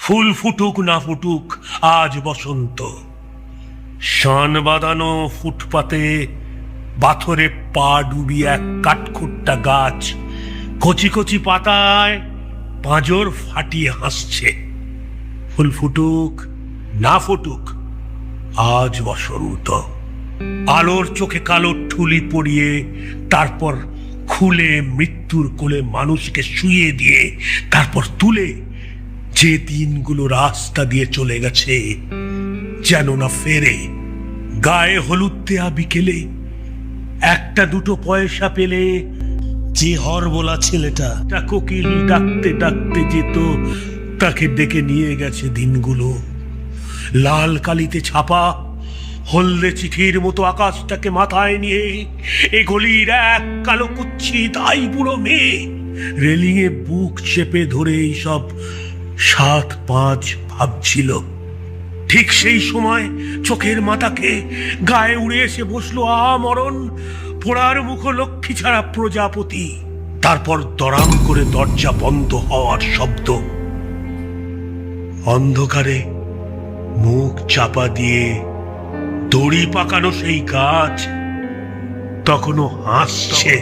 ফুল ফুটুক না ফুটুক আজ বসন্ত। শান বাঁধানো ফুটপাতে পাথরে পা ডুবি এক কাঠখুট্টা গাছ কচি কচি পাতায় পাঁজর ফাটিয়ে হাসছে। ফুল ফুটুক না ফুটুক আজ বসন্ত। আলোর চোখে কালো ঠুলি পরিয়ে তারপর খুলে মৃত্যুর কোলে মানুষকে শুইয়ে দিয়ে তারপর তুলে যে দিনগুলো রাস্তা দিয়ে চলে গেছে যেন না ফেরে। গায়ে হলুদ দেয়া বিকেলে একটা দুটো পয়সা পেলে যে হরবোলা ছেলেটা কোকিল ডাকতে ডাকতে যেত তাকে ডেকে নিয়ে গেছে দিনগুলো। লাল কালিতে ছাপা হলদে চিঠির মতো আকাশটাকে মাথায় নিয়ে এ গলির এক কালো কুচ্ছিত আইবুড়ো মেয়ে রেলিংয়ে বুক চেপে ধরে এইসব ৭-৫ ভাবছিল। ঠিক সেই সময় চোখের মাথাকে গায়ে উড়ে এসে বসলো আমরণ পোড়ার মুখ লক্ষ্মী ছাড়া প্রজাপতি। তারপর দড়াম করে দরজা বন্ধ হওয়ার শব্দ। অন্ধকারে মুখ চাপা দিয়ে দড়ি পাকানো সেই গাছ তখনও হাসছে।